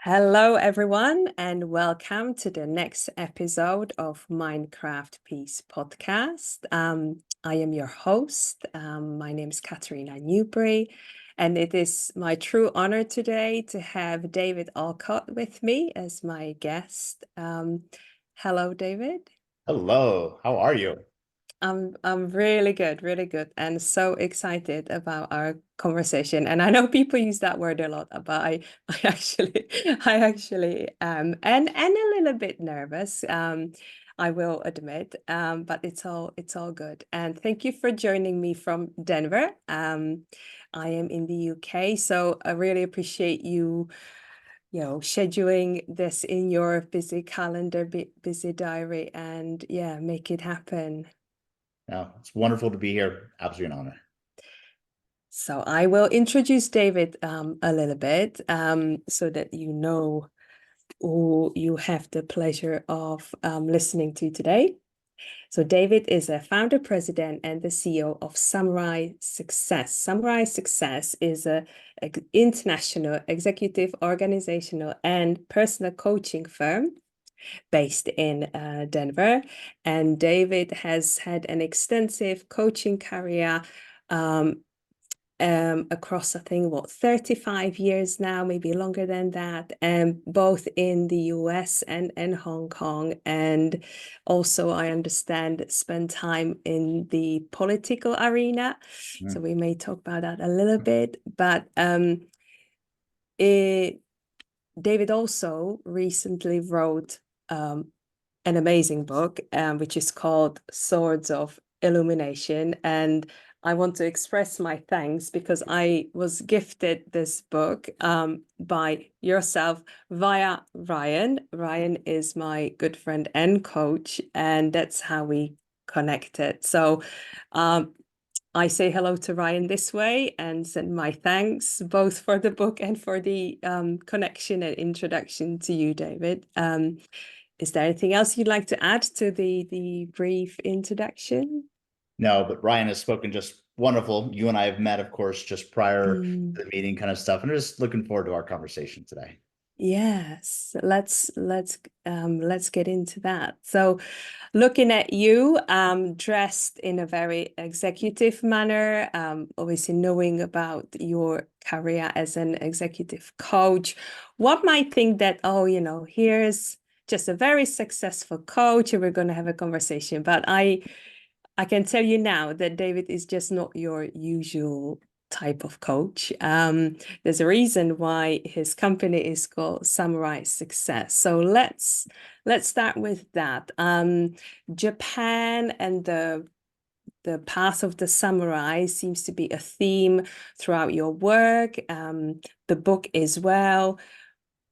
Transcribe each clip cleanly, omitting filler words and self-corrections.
Hello, everyone, and welcome to the next episode of Minecraft Peace podcast. I am your host. My name is Katarina Newbury, and it is my true honor today to have David Alcott with me as my guest. Hello, David. Hello, how are you? I'm really good, and so excited about our conversation. And I know people use that word a lot, but I actually, I actually am, and a little bit nervous. I will admit, but it's all good. And thank you for joining me from Denver. I am in the UK, so I really appreciate you scheduling this in your busy calendar, busy diary, and yeah, make it happen. It's wonderful to be here. Absolutely an honor. So I will introduce David a little bit so that you know who you have the pleasure of listening to today. So David is a founder, president, and the CEO of Samurai Success. Samurai Success is a international executive, organizational, and personal coaching firm based in Denver. And David has had an extensive coaching career across, I think, 35 years now, maybe longer than that, both in the US and Hong Kong. And also, I understand, spend time in the political arena. So Mm. we may talk about that a little bit. But David also recently wrote an amazing book, which is called Swords of Illumination. And I want to express my thanks because I was gifted this book by yourself via Ryan. Ryan is my good friend and coach, and that's how we connected. So I say hello to Ryan this way and send my thanks both for the book and for the connection and introduction to you, David. Is there anything else you'd like to add to the brief introduction? No, but Ryan has spoken just wonderful. You and I have met, of course, just prior Mm, to the meeting kind of stuff. And I'm just looking forward to our conversation today. yes, let's get into that. So, looking at you, dressed in a very executive manner, obviously knowing about your career as an executive coach, one might think that, oh, here's just a very successful coach, and we're going to have a conversation. But I can tell you now that David is just not your usual type of coach. There's a reason why his company is called Samurai Success. So let's start with that. Japan and the path of the samurai seems to be a theme throughout your work. The book as well.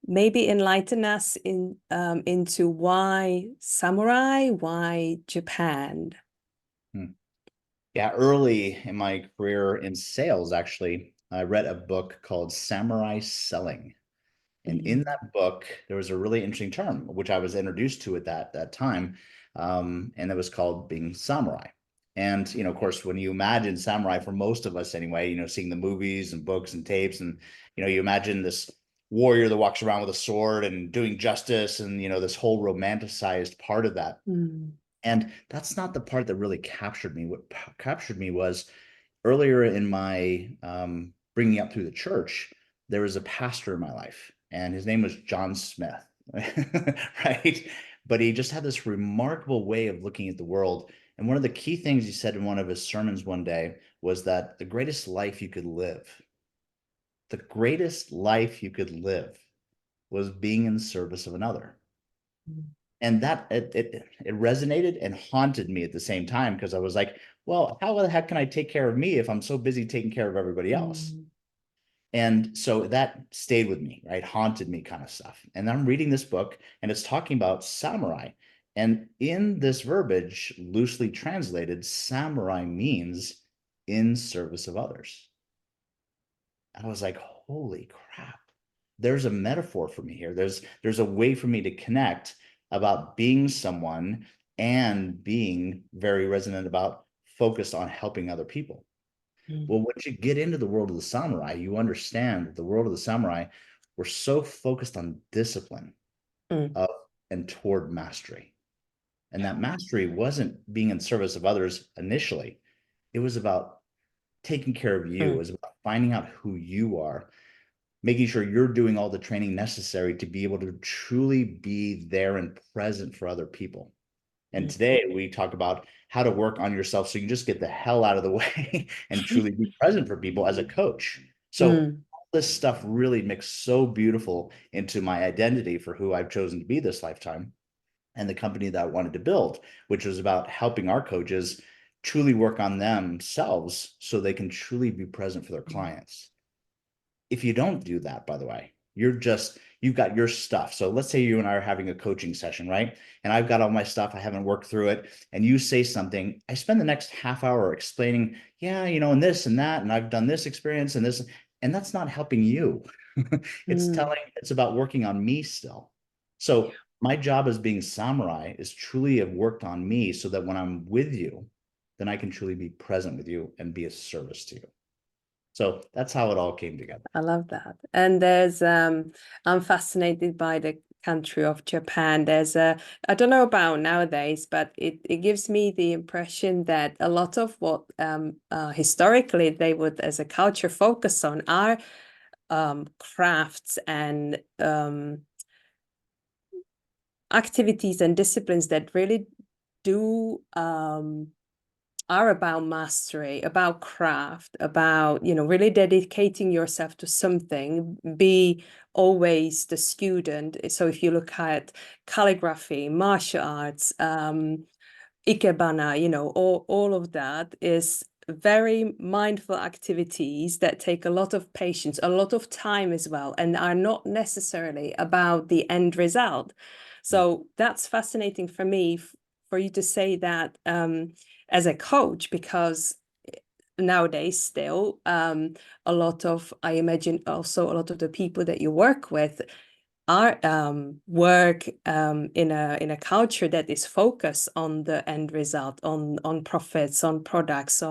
Maybe enlighten us into why samurai, why Japan. Hmm. Yeah, early in my career in sales, actually, I read a book called Samurai Selling. And in Mm. that book, there was a really interesting term, which I was introduced to at that time. And it was called being samurai. And, of course, when you imagine samurai, for most of us anyway, seeing the movies and books and tapes, and, you imagine this warrior that walks around with a sword and doing justice and, this whole romanticized part of that. Mm. And that's not the part that really captured me. What captured me was earlier in my bringing up through the church, there was a pastor in my life, and his name was John Smith, right? But he just had this remarkable way of looking at the world. And one of the key things he said in one of his sermons one day was that the greatest life you could live was being in service of another. Mm. And that it resonated and haunted me at the same time, because I was like, well, how the heck can I take care of me if I'm so busy taking care of everybody else? Mm. And so that stayed with me, right? Haunted me kind of stuff. And I'm reading this book, and it's talking about samurai. And in this verbiage, loosely translated, samurai means in service of others. I was like, holy crap. There's a metaphor for me here. There's a way for me to connect about being someone and being very resonant about focused on helping other people. Mm. Well, once you get into the world of the samurai, you understand that the world of the samurai, were so focused on discipline Mm, of and toward mastery. And that mastery wasn't being in service of others initially. It was about taking care of you. It mm, was about finding out who you are, making sure you're doing all the training necessary to be able to truly be there and present for other people. And mm, today we talk about how to work on yourself so you can just get the hell out of the way and truly be present for people as a coach. So mm, all this stuff really mixed so beautiful into my identity for who I've chosen to be this lifetime and the company that I wanted to build, which was about helping our coaches truly work on themselves so they can truly be present for their mm, clients. If you don't do that, by the way, you've got your stuff. So let's say you and I are having a coaching session, right? And I've got all my stuff, I haven't worked through it, and you say something, I spend the next half hour explaining, yeah, and this and that, and I've done this experience and this, and that's not helping you. mm. It's about working on me still. So my job as being samurai is truly have worked on me so that when I'm with you, then I can truly be present with you and be a service to you. So that's how it all came together. I love that. And I'm fascinated by the country of Japan. I don't know about nowadays, but it gives me the impression that a lot of what historically they would, as a culture, focus on are crafts and activities and disciplines that really do are about mastery, about craft, about, really dedicating yourself to something, be always the student. So if you look at calligraphy, martial arts, ikebana, all of that is very mindful activities that take a lot of patience, a lot of time as well, and are not necessarily about the end result. So that's fascinating for me, for you to say that as a coach, because nowadays still a lot of, I imagine also a lot of the people that you work with are work in a culture that is focused on the end result, on profits, on products,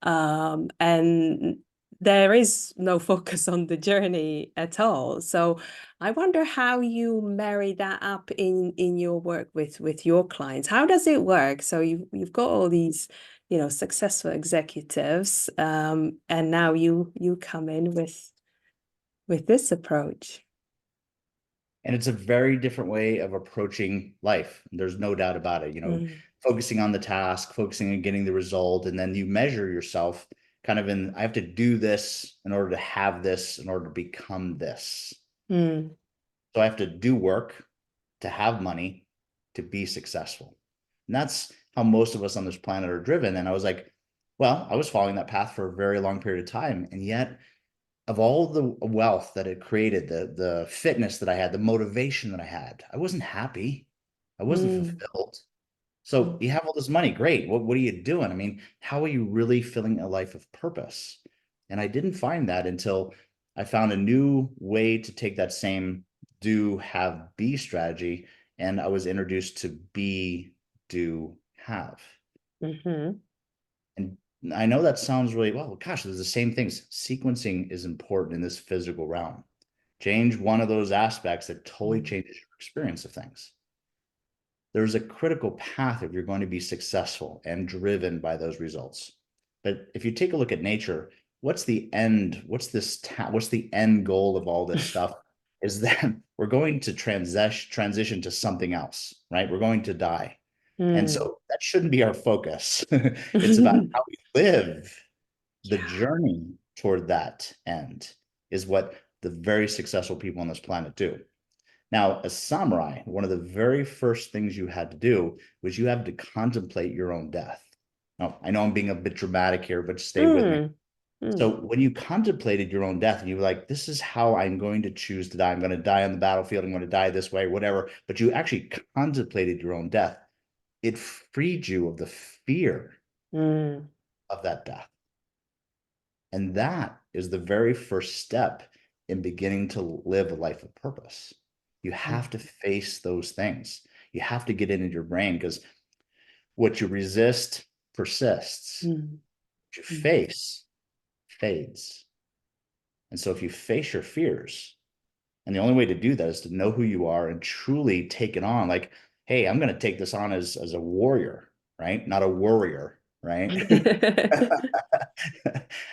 and there is no focus on the journey at all. So I wonder how you marry that up in your work with your clients. How does it work? So you've got all these, successful executives, and now you come in with this approach. And it's a very different way of approaching life. There's no doubt about it. Mm, Focusing on the task, focusing on getting the result, and then you measure yourself kind of I have to do this in order to have this, in order to become this. mm, So I have to do work to have money to be successful. And that's how most of us on this planet are driven. And I was like, well, I was following that path for a very long period of time. And yet, of all the wealth that it created, the fitness that I had, the motivation that I had, I wasn't happy. I wasn't mm, fulfilled. So mm, you have all this money, great. What are you doing? I mean, how are you really filling a life of purpose? And I didn't find that until I found a new way to take that same do, have, be strategy. And I was introduced to be, do, have. mhm, And I know that sounds really, well, gosh, there's the same things. Sequencing is important in this physical realm. Change one of those aspects that totally mm, changes your experience of things. There's a critical path if you're going to be successful and driven by those results. But if you take a look at nature, what's the end? What's the end goal of all this stuff? Is that we're going to transition to something else, right? We're going to die. And mm. so that shouldn't be our focus. It's about how we live the Yeah. journey toward that end is what the very successful people on this planet do. Now, as samurai, one of the very first things you had to do was you had to contemplate your own death. Now, I know I'm being a bit dramatic here, but stay with me. Mm, So mm, when you contemplated your own death and you were like, this is how I'm going to choose to die. I'm going to die on the battlefield. I'm going to die this way, whatever. But you actually contemplated your own death. It freed you of the fear mm, of that death. And that is the very first step in beginning to live a life of purpose. You have to mm, face those things. You have to get into your brain because what you resist persists. mm, What you mm, face fades. And so if you face your fears, And the only way to do that is to know who you are and truly take it on. Like, hey, I'm going to take this on as a warrior, right? Not a worrier, right?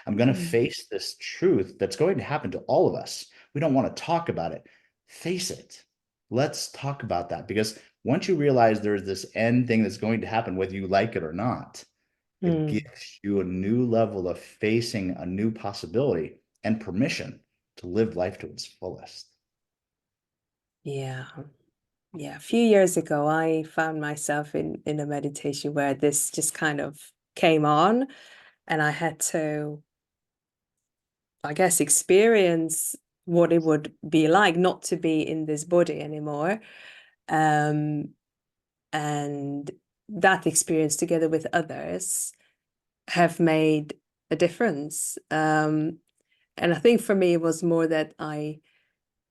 I'm going to face this truth that's going to happen to all of us. We don't want to talk about it. Face it. Let's talk about that, because once you realize there's this end thing that's going to happen, whether you like it or not, it Mm, gives you a new level of facing a new possibility and permission to live life to its fullest. yeah. Yeah. A few years ago, I found myself in a meditation where this just kind of came on, and I had to, I guess, experience what it would be like not to be in this body anymore. Um, and that experience together with others have made a difference. And I think for me, it was more that I'm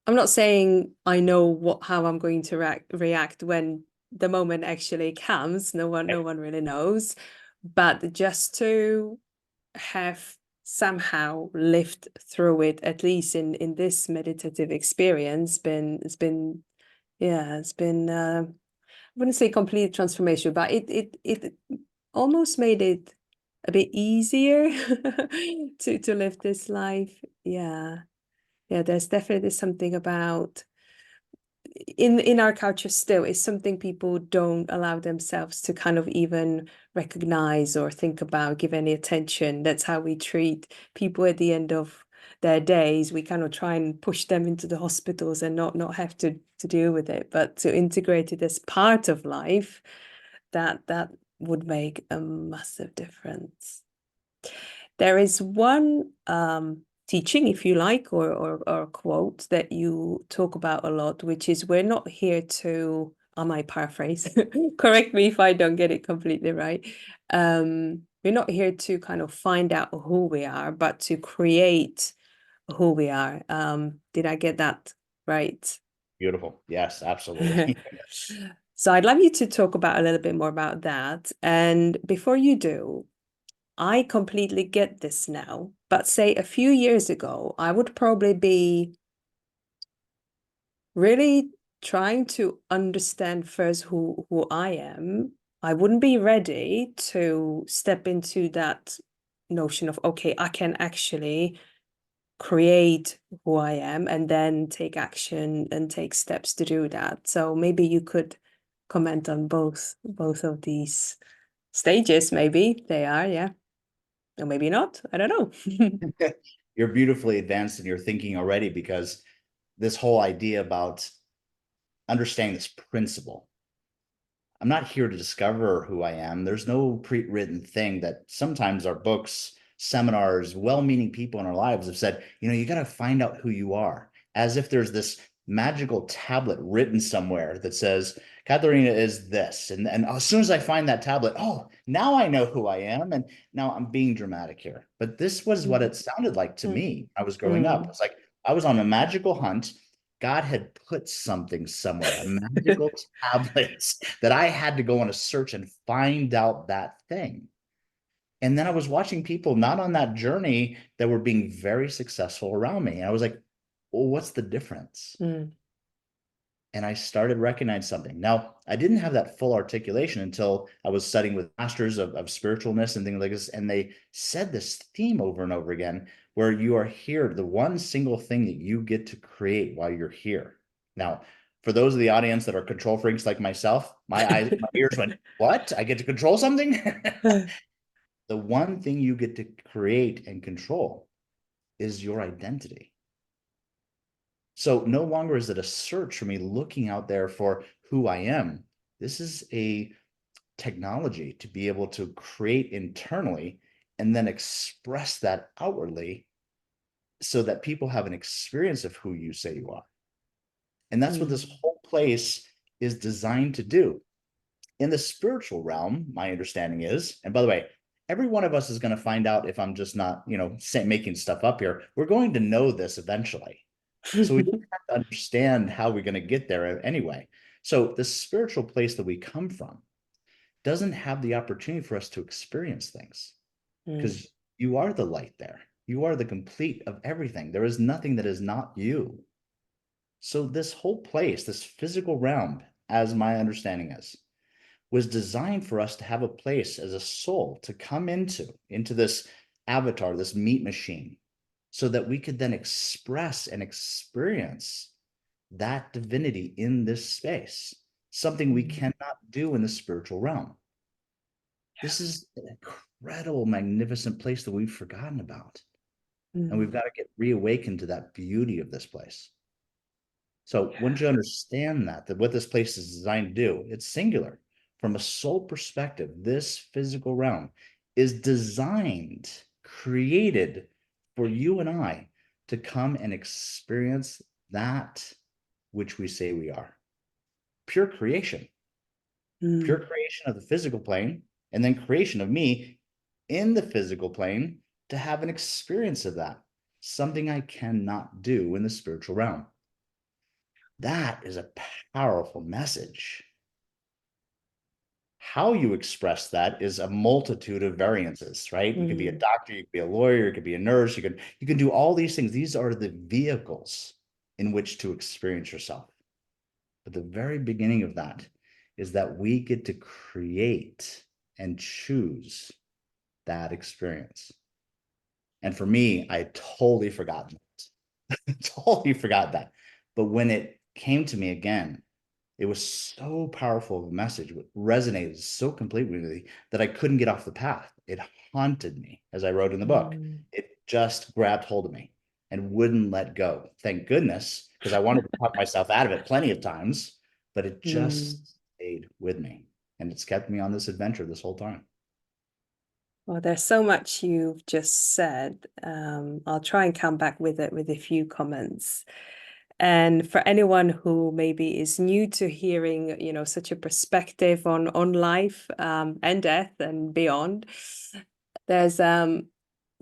not saying I know how I'm going to react when the moment actually comes. No one really knows. But just to have somehow lived through it, at least in this meditative experience, it's been I wouldn't say complete transformation, but it almost made it a bit easier to live this life. Yeah. Yeah, there's definitely something about in our culture still is something people don't allow themselves to kind of even recognize or think about, give any attention. That's how we treat people at the end of their days. We kind of try and push them into the hospitals and not have to deal with it, but to integrate it as part of life, that would make a massive difference. There is one teaching, if you like, or quote that you talk about a lot, which is we're not here to, I might paraphrase, correct me if I don't get it completely right. We're not here to kind of find out who we are, but to create who we are. Did I get that right? Beautiful. Yes, absolutely. So I'd love you to talk about a little bit more about that. And before you do, I completely get this now, but say a few years ago, I would probably be really trying to understand first who I am. I wouldn't be ready to step into that notion of, okay, I can actually create who I am and then take action and take steps to do that. So maybe you could comment on both of these stages, maybe they are, yeah. Or maybe not. I don't know. You're beautifully advanced in your thinking already, because this whole idea about understanding this principle. I'm not here to discover who I am. There's no pre-written thing that sometimes our books, seminars, well-meaning people in our lives have said, you got to find out who you are, as if there's this magical tablet written somewhere that says, Katharina is this. And as soon as I find that tablet, oh, now I know who I am. And now I'm being dramatic here. But this was what Mm, it sounded like to mm, me. I was growing up. mm. It's like I was on a magical hunt. God had put something somewhere, a magical tablet that I had to go on a search and find out that thing. And then I was watching people not on that journey that were being very successful around me. And I was like, well, what's the difference? Mm, And I started recognizing something. Now, I didn't have that full articulation until I was studying with masters of spiritualness and things like this. And they said this theme over and over again, where you are here, the one single thing that you get to create while you're here. Now, for those of the audience that are control freaks like myself, my ears went, what? I get to control something? The one thing you get to create and control is your identity. So no longer is it a search for me looking out there for who I am. This is a technology to be able to create internally and then express that outwardly so that people have an experience of who you say you are. And that's what this mm, whole place is designed to do. In the spiritual realm, my understanding is, and by the way, every one of us is going to find out if I'm just not, making stuff up here. We're going to know this eventually. So we just have to understand how we're going to get there anyway. So the spiritual place that we come from doesn't have the opportunity for us to experience things, mm, because you are the light there. You are the complete of everything. There is nothing that is not you. So this whole place, this physical realm, as my understanding is, was designed for us to have a place as a soul to come into this avatar, this meat machine, so that we could then express and experience that divinity in this space, something we Mm. cannot do in the spiritual realm. This is an incredible, magnificent place that we've forgotten about. And we've Mm. got to get reawakened to that beauty of this place. So once you understand that what this place is designed to do, it's singular. From a soul perspective, this physical realm is designed, created for you and I to come and experience that which we say we are. Pure creation, pure Mm. creation of the physical plane, and then creation of me in the physical plane to have an experience of that, something I cannot do in the spiritual realm. That is a powerful message. How you express that is a multitude of variances, right? You could be a Mm. doctor, you could be a lawyer, you could be a nurse, you can do all these things. These are the vehicles in which to experience yourself. But the very beginning of that is that we get to create and choose that experience. And for me, I totally forgot that. Totally forgot that. But when it came to me again, it was so powerful of a message. It resonated so completely with me that I couldn't get off the path. It haunted me, as I wrote in the book. Mm. It just grabbed hold of me and wouldn't let go. Thank goodness, because I wanted to talk myself out of it plenty of times, but it Mm. just stayed with me. And it's kept me on this adventure this whole time. Well, there's so much you've just said. I'll try and come back with it with a few comments. And for anyone who maybe is new to hearing, such a perspective on life, and death and beyond, there's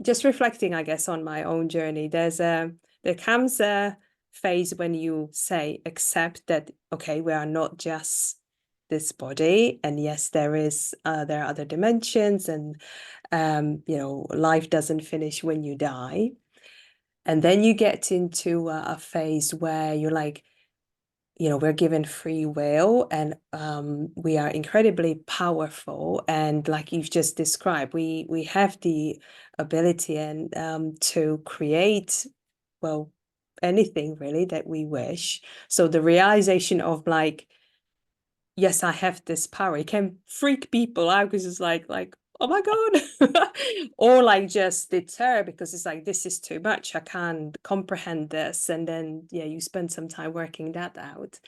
just reflecting, I guess, on my own journey. There comes a phase when you say, accept that, okay, we are not just this body, and yes, there are other dimensions, and life doesn't finish when you die. And then you get into a phase where you're like, we're given free will, and we are incredibly powerful. And like you've just described, we have the ability and to create, well, anything really that we wish. So the realization of like, yes, I have this power. It can freak people out because it's like, oh my God. Or like just deter because it's like, this is too much. I can't comprehend this. And then, yeah, you spend some time working that out.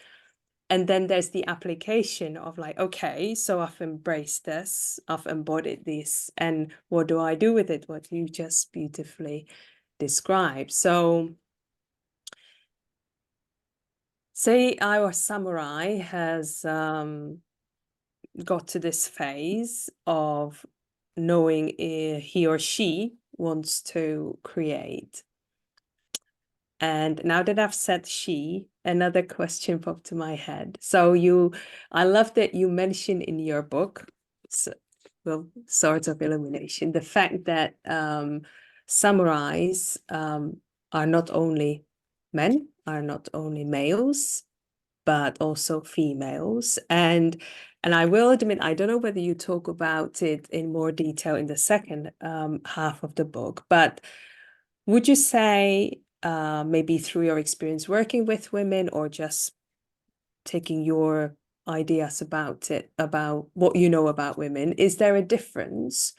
And then there's the application of like, okay, so I've embraced this, I've embodied this, and what do I do with it? What you just beautifully described. So say our samurai has got to this phase of knowing he or she wants to create. And now that I've said she, another question popped to my head. I love that you mentioned in your book, well, Swords of Illumination, the fact that samurais are not only men, are not only males, but also females. And I will admit, I don't know whether you talk about it in more detail in the second half of the book, but would you say maybe through your experience working with women or just taking your ideas about it, about what you know about women, is there a difference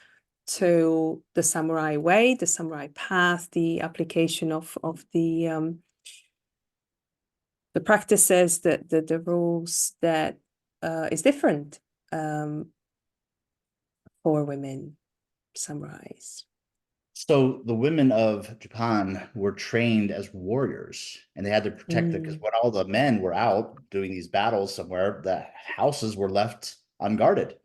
to the samurai way, the samurai path, the application of the practices, the rules that is different for women samurais? So the women of Japan were trained as warriors, and they had to protect it because Mm. when all the men were out doing these battles somewhere, the houses were left unguarded.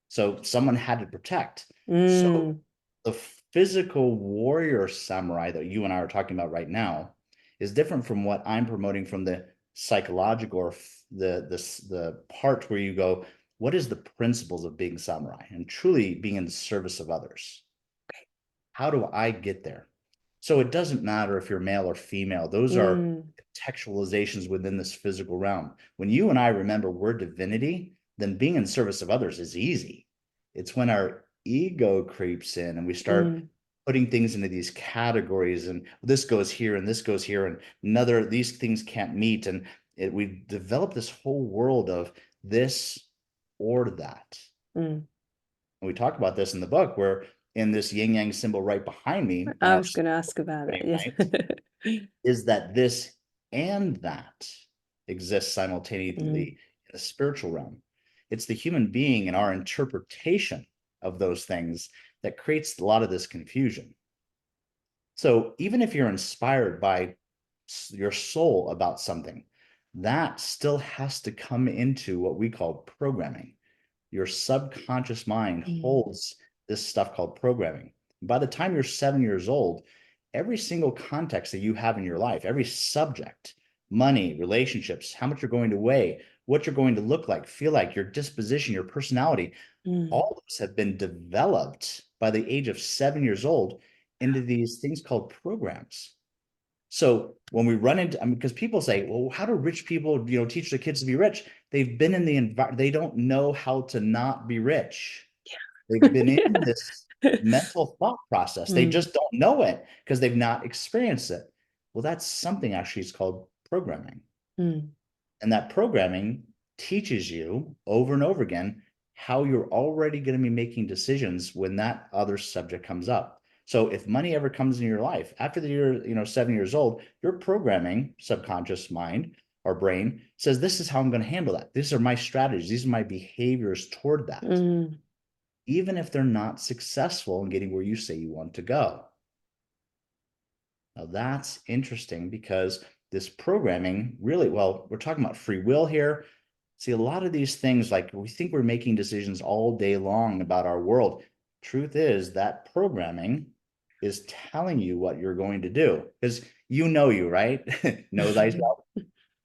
So someone had to protect. So Mm. the physical warrior samurai that you and I are talking about right now is different from what I'm promoting from the psychological or the part where you go, what is the principles of being samurai and truly being in the service of others? How do I get there? So it doesn't matter if you're male or female. Those are Mm, contextualizations within this physical realm. When you and I remember we're divinity, then being in service of others is easy. It's when our ego creeps in and we start mm, putting things into these categories, and this goes here and this goes here, and another, these things can't meet. And we've developed this whole world of this or that. mm. And we talk about this in the book, where in this yin yang symbol right behind me, and I was that's going to ask about that. right, Yeah. is that this and that exists Mm, simultaneously in the spiritual realm. It's the human being and our interpretation of those things that creates a lot of this confusion. So even if you're inspired by your soul about something, that still has to come into what we call programming. Your subconscious mind mm, holds this stuff called programming. By the time you're 7 years old, every single context that you have in your life, every subject, money, relationships, how much you're going to weigh, what you're going to look like, feel like, your disposition, your personality, mm, all of us have been developed by the age of 7 years old into these things called programs. So when we run into, I mean, because people say, well, how do rich people, teach their kids to be rich? They've been in the environment, they don't know how to not be rich. They've been in yeah. this mental thought process. They Mm, just don't know it because they've not experienced it. Well, that's something actually is called programming. mm, And that programming teaches you over and over again how you're already going to be making decisions when that other subject comes up. So if money ever comes in your life after the year, 7 years old, your programming, subconscious mind or brain says, this is how I'm going to handle that. These are my strategies. These are my behaviors toward that, mm, even if they're not successful in getting where you say you want to go. Now that's interesting because this programming really, well, we're talking about free will here. See, a lot of these things, like we think we're making decisions all day long about our world. Truth is that programming is telling you what you're going to do because you, right? Know thyself.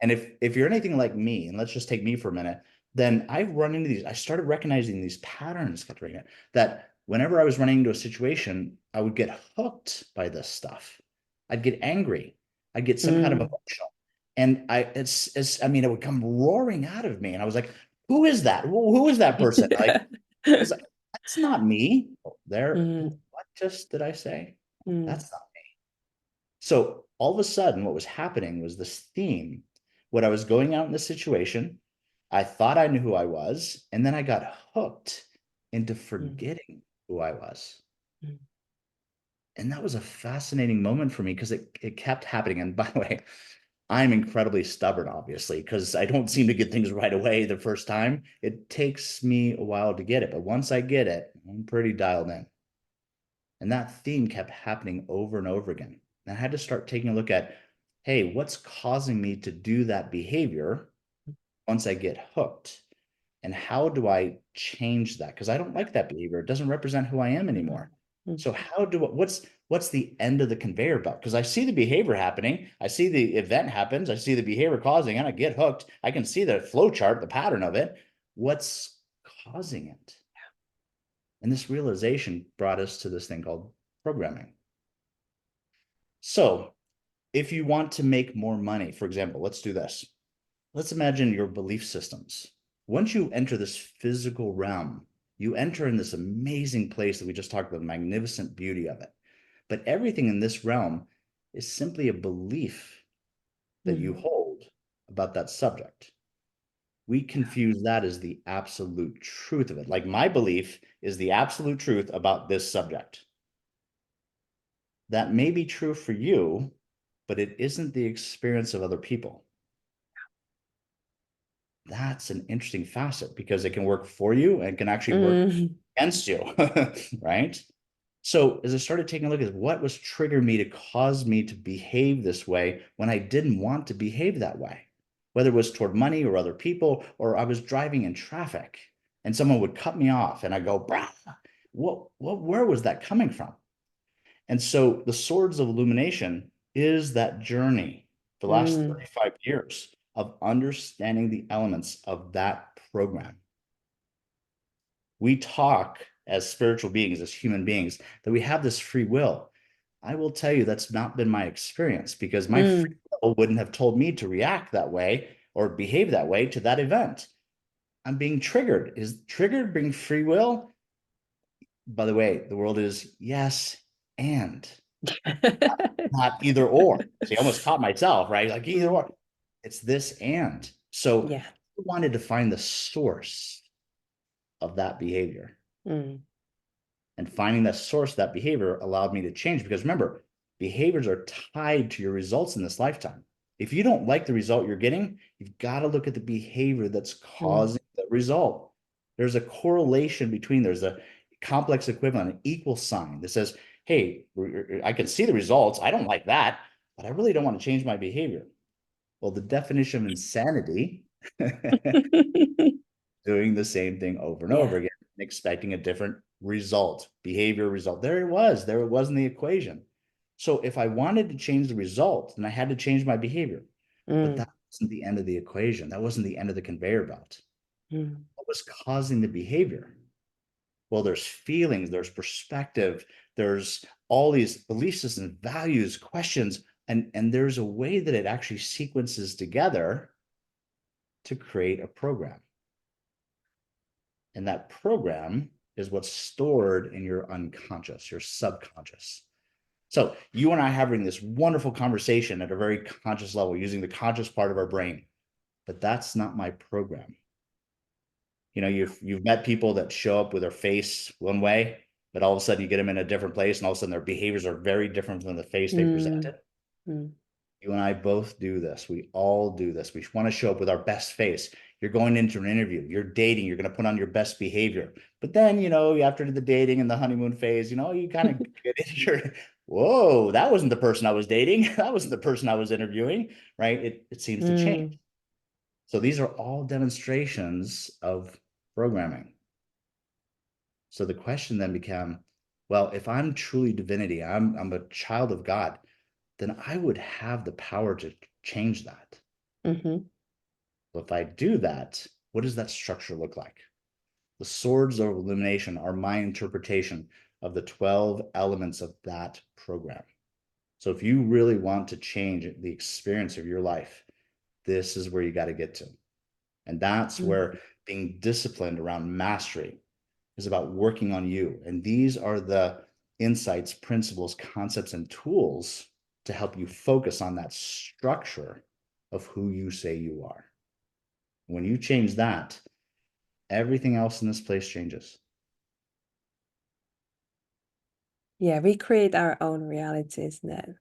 And if you're anything like me, and let's just take me for a minute, then I run into these, I started recognizing these patterns, Katrina, that whenever I was running into a situation, I would get hooked by this stuff. I'd get angry. I'd get some kind of mm. emotional. And I mean, it would come roaring out of me. And I was like, who is that? Who is that person? Like, I was like, that's not me. There, Mm, what just did I say? mm, That's not. So all of a sudden, what was happening was this theme. When I was going out in the situation, I thought I knew who I was, and then I got hooked into mm, forgetting who I was. mm. And that was a fascinating moment for me because it kept happening. And by the way, I'm incredibly stubborn, obviously, because I don't seem to get things right away the first time. It takes me a while to get it, but once I get it, I'm pretty dialed in. And that theme kept happening over and over again. And I had to start taking a look at, hey, what's causing me to do that behavior once I get hooked? And how do I change that? Because I don't like that behavior. It doesn't represent who I am Mm, anymore. mm, So what's the end of the conveyor belt? Because I see the behavior happening, I see the event happens, I see the behavior causing, and I get hooked. I can see the flow chart, the pattern of it. What's causing it? And this realization brought us to this thing called programming. So if you want to make more money, for example, let's do this. Let's imagine your belief systems. Once you enter this physical realm, you enter in this amazing place that we just talked about, the magnificent beauty of it. But everything in this realm is simply a belief that you mm. hold about that subject. We confuse that as the absolute truth of it. Like my belief is the absolute truth about this subject. That may be true for you, but it isn't the experience of other people. That's an interesting facet because it can work for you and it can actually work Mm, against you, right? So as I started taking a look at what was triggering me to cause me to behave this way when I didn't want to behave that way, whether it was toward money or other people, or I was driving in traffic and someone would cut me off and I go, brah, where was that coming from? And so the Swords of Illumination is that journey for the last mm, 35 years of understanding the elements of that program. We talk as spiritual beings, as human beings, that we have this free will. I will tell you that's not been my experience, because my free Mm. will wouldn't have told me to react that way or behave that way to that event. I'm being triggered. Is triggered being free will? By the way, the world is yes and not either or. See, I almost caught myself, right? Like either Mm. or. It's this and. So Yeah. I wanted to find the source of that behavior. Mm. And finding that source of that behavior allowed me to change, because remember, behaviors are tied to your results in this lifetime. If you don't like the result you're getting, you've got to look at the behavior that's Mm. causing the result. There's a correlation between, there's a complex equivalent, an equal sign that says, hey, I can see the results. I don't like that, but I really don't want to change my behavior. Well, the definition of insanity doing the same thing over and over Yeah. again and expecting a different result, behavior result. There it was in the equation. So if I wanted to change the result, then I had to change my behavior. But Mm. that wasn't the end of the equation. That wasn't the end of the conveyor belt. Mm. What was causing the behavior? Well, there's feelings, there's perspective, there's all these belief systems, values, questions, and there's a way that it actually sequences together to create a program. And that program is what's stored in your unconscious, your subconscious. So you and I are having this wonderful conversation at a very conscious level using the conscious part of our brain, but that's not my program. You've met people that show up with their face one way, but all of a sudden you get them in a different place, and all of a sudden their behaviors are very different from the face they Mm. presented. Mm. You and I both do this. We all do this. We want to show up with our best face. You're going into an interview, you're dating, you're going to put on your best behavior. But then, after the dating and the honeymoon phase, you kind of get into your, whoa, that wasn't the person I was dating. That wasn't the person I was interviewing, right? It seems to change. Mm. So these are all demonstrations of programming. So the question then became, well, if I'm truly divinity, I'm a child of God, then I would have the power to change that. Mhm. Well, if I do that, what does that structure look like? The Swords of Illumination are my interpretation of the 12 elements of that program. So if you really want to change the experience of your life, this is where you got to get to. And that's Mm. where being disciplined around mastery is about working on you. And these are the insights, principles, concepts, and tools to help you focus on that structure of who you say you are. When you change that, everything else in this place changes. Yeah, we create our own realities now. We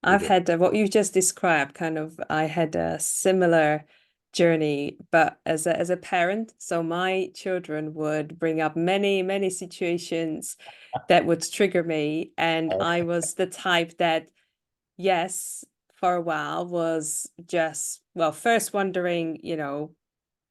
I've do. had what you just described, kind of, I had a similar journey, but as a parent, so my children would bring up many, many situations that would trigger me. And I was the type that, yes, for a while was just, well, first wondering,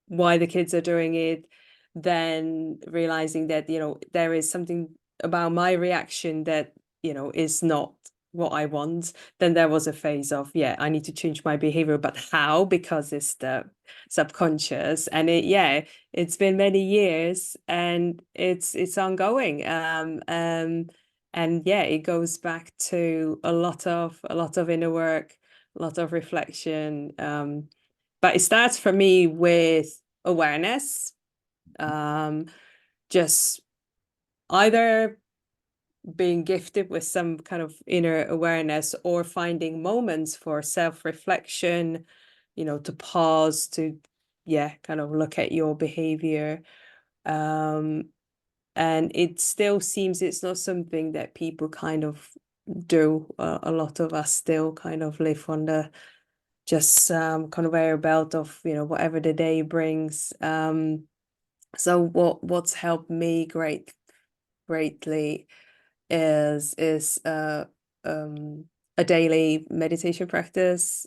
why the kids are doing it, then realizing that, there is something about my reaction that, is not what I want. Then there was a phase of, yeah, I need to change my behavior, but how? Because it's the subconscious. And it's been many years and it's ongoing. And yeah, it goes back to a lot of inner work, a lot of reflection. But it starts for me with awareness, um, just either being gifted with some kind of inner awareness or finding moments for self-reflection, to pause, to, yeah, kind of look at your behavior. Um, and it still seems it's not something that people kind of do. A lot of us still kind of live on the just conveyor belt of whatever the day brings. So what's helped me greatly is a daily meditation practice.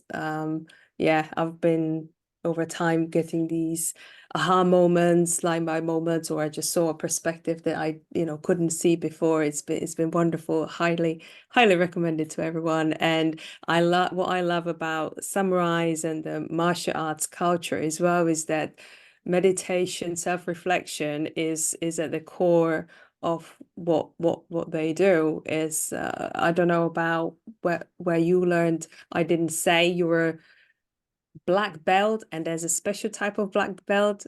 Yeah, I've been over time getting these aha moments, like my moments, or I just saw a perspective that I couldn't see before. It's been wonderful. Highly recommended to everyone. And what I love about samurais and the martial arts culture as well is that meditation, self-reflection is at the core of what they do is I don't know about where you learned. I didn't say you were black belt, and there's a special type of black belt,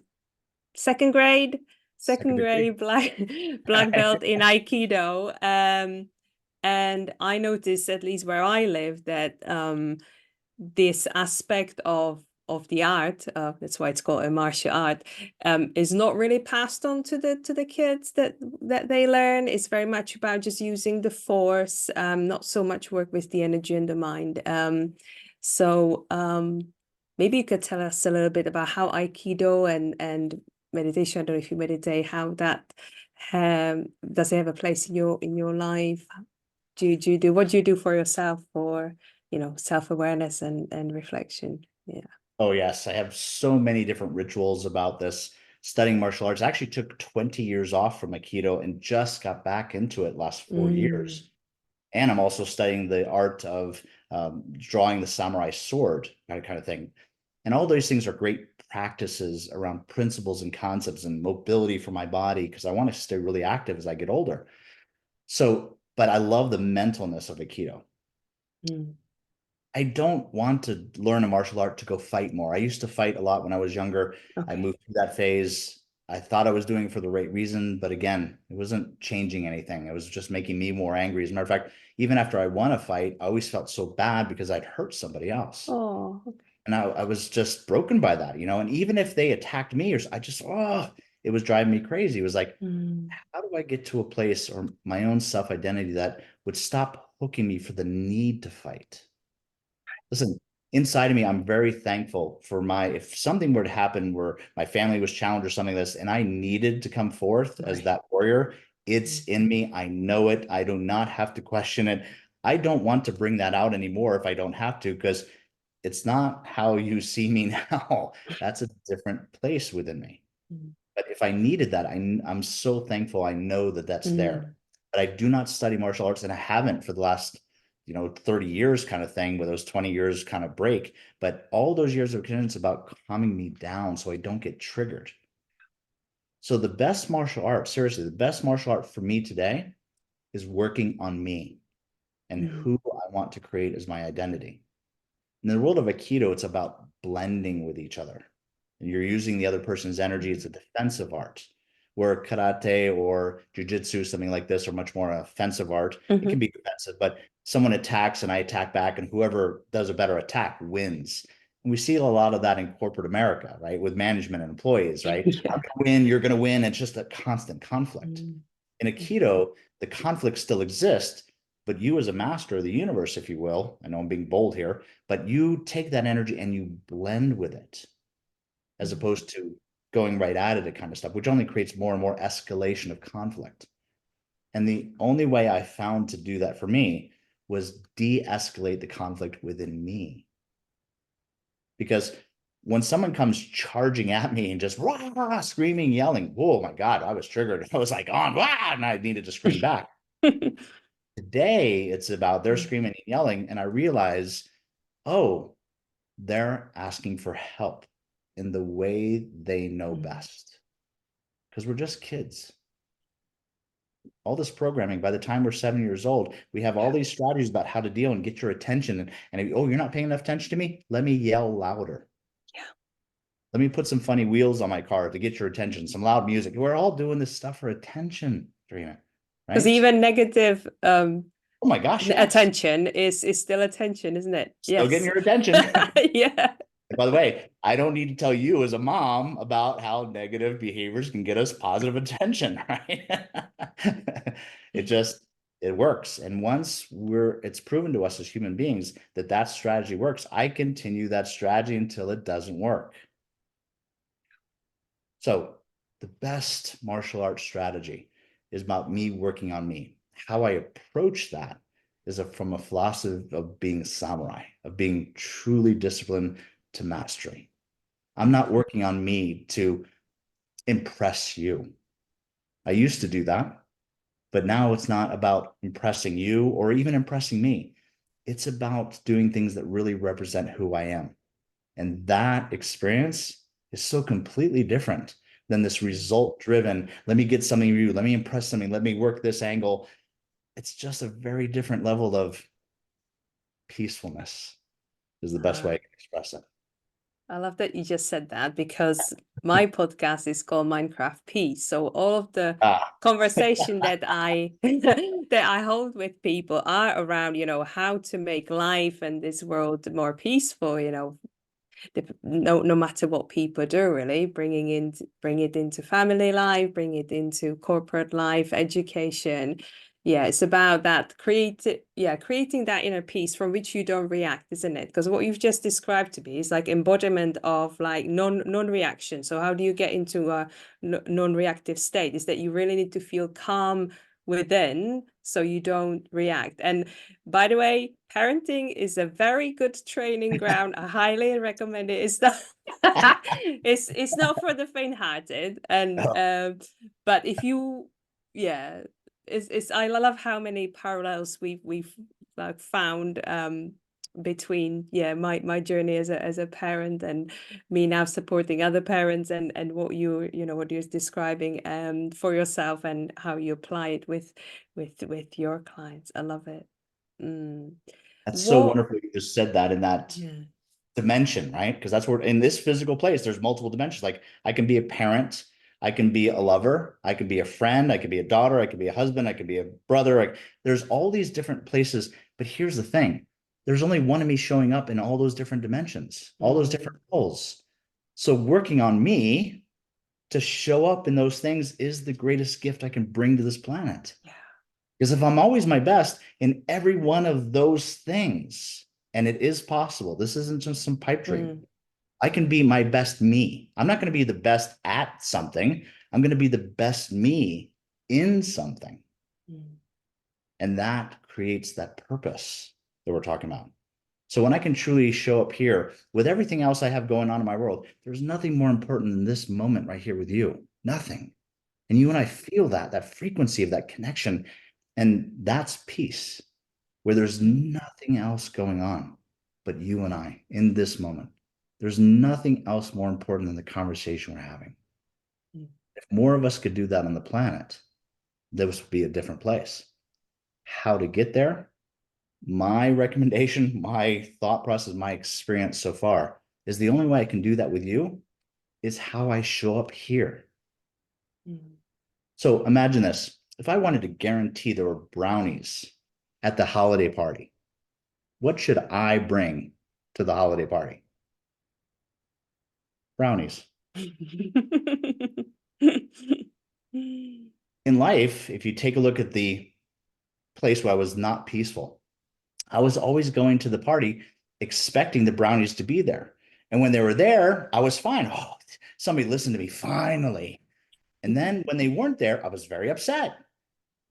second grade, Second second degree. grade black belt in Aikido. And I noticed, at least where I live, that this aspect of the art, that's why it's called a martial art, is not really passed on to the kids that they learn. It's very much about just using the force, not so much work with the energy and the mind. So maybe you could tell us a little bit about how Aikido and meditation, I don't know if you meditate, how that does it have a place in your life? Do you do what do you do for yourself for, self-awareness and reflection? Yeah. Oh, yes. I have so many different rituals about this. Studying martial arts, I actually took 20 years off from Aikido and just got back into it last 4 years. And I'm also studying the art of drawing the samurai sword, that kind of thing. And all those things are great practices around principles and concepts and mobility for my body because I want to stay really active as I get older. So, but I love the mentalness of Aikido. Mm. I don't want to learn a martial art to go fight more. I used to fight a lot when I was younger. I Okay. moved through that phase. I thought I was doing it for the right reason, but again, it wasn't changing anything. It was just making me more angry. As a matter of fact, even after I won a fight, I always felt so bad because I'd hurt somebody else. Oh, okay. And I was just broken by that, and even if they attacked me, or I just, it was driving me crazy. It was like, Mm. how do I get to a place or my own self-identity that would stop hooking me for the need to fight? Listen, inside of me, I'm very thankful for if something were to happen where my family was challenged or something like this, and I needed to come forth as Right. that warrior, it's Mm. in me. I know it. I do not have to question it. I don't want to bring that out anymore if I don't have to, because it's not how you see me now. That's a different place within me. Mm. But if I needed that, I'm so thankful. I know that that's there. Mm. But I do not study martial arts, and I haven't for the last 30 years kind of thing, with those 20 years kind of break. But all those years of experience about calming me down so I don't get triggered. So the best martial art, seriously, the best martial art for me today is working on me and Mm. who I want to create as my identity. In the world of Aikido, it's about blending with each other. And you're using the other person's energy. It's a defensive art. Where karate or jujitsu, something like this, are much more offensive art. It can Mhm. be defensive, but someone attacks and I attack back, and whoever does a better attack wins. And we see a lot of that in corporate America, right? With management and employees, right? I'm Yeah. going to win, you're going to win. It's just a constant conflict. Mm. In Aikido, the conflict still exists, but you, as a master of the universe, if you will, I know I'm being bold here, but you take that energy and you blend with it, as Mm. opposed to going right at it, kind of stuff, which only creates more and more escalation of conflict. And the only way I found to do that for me was de-escalate the conflict within me. Because when someone comes charging at me and just rah, screaming, yelling, oh my God, I was triggered. I was like on, rah, and I needed to scream back. Today, it's about they're Mm. screaming and yelling, and I realize, oh, they're asking for help in the way they know Mm. best. Because we're just kids. All this programming, by the time we're 7 years old, we have all Yeah. these strategies about how to deal and get your attention. And if, oh, you're not paying enough attention to me? Let me yell louder. Yeah. Let me put some funny wheels on my car to get your attention, some loud music. We're all doing this stuff for attention, Dreamer, Because right? even negative Oh my gosh, yes. attention is still attention, isn't it? Still getting Yes. your attention. Yeah. By the way, I don't need to tell you as a mom about how negative behaviors can get us positive attention, right? It just, it works. And once it's proven to us as human beings that that strategy works, I continue that strategy until it doesn't work. So the best martial arts strategy is about me working on me. How I approach that is from a philosophy of being a samurai, of being truly disciplined to mastery. I'm not working on me to impress you. I used to do that, but now it's not about impressing you or even impressing me. It's about doing things that really represent who I am. And that experience is so completely different than this result driven, let me get something of you, let me impress something, let me work this angle. It's just a very different level of peacefulness is the best way I can express it. I love that you just said that, because my podcast is called Minecraft Peace. So all of the Ah, conversation that I that I hold with people are around, how to make life and this world more peaceful, no matter what people do, really, bring it into family life, bring it into corporate life, education. Yeah, it's about that creating that inner peace from which you don't react, isn't it? Because what you've just described to me is like embodiment of like non-reaction. So how do you get into a non-reactive state? Is that you really need to feel calm within so you don't react. And by the way, parenting is a very good training ground. I highly recommend it. It's not for the faint-hearted. And oh, but if you, yeah, it's I love how many parallels we've like found between my journey as a parent and me now supporting other parents, and what what you're describing for yourself and how you apply it with your clients. I love it. Mm. that's so What? wonderful. You just said that in that Yeah. dimension, right? Because that's where in this physical place, there's multiple dimensions. Like I can be a parent, I can be a lover, I can be a friend, I can be a daughter, I can be a husband, I can be a brother. Like there's all these different places. But here's the thing. There's only one of me showing up in all those different dimensions, all those Mm. different roles. So working on me to show up in those things is the greatest gift I can bring to this planet. Yeah. Because if I'm always my best in every one of those things, and it is possible, this isn't just some pipe dream. Mm. I can be my best me. I'm not going to be the best at something. I'm going to be the best me in something. Mm. And that creates that purpose that we're talking about. So when I can truly show up here with everything else I have going on in my world, there's nothing more important than this moment right here with you. Nothing. And you and I feel that frequency of that connection. And that's peace, where there's nothing else going on but you and I in this moment. There's nothing else more important than the conversation we're having. Mm. If more of us could do that on the planet, this would be a different place. How to get there? My recommendation, my thought process, my experience so far is the only way I can do that with you is how I show up here. Mm. So imagine this. If I wanted to guarantee there were brownies at the holiday party, what should I bring to the holiday party? Brownies. In life, if you take a look at the place where I was not peaceful, I was always going to the party expecting the brownies to be there. And when they were there, I was fine. Oh, somebody listened to me finally. And then when they weren't there, I was very upset.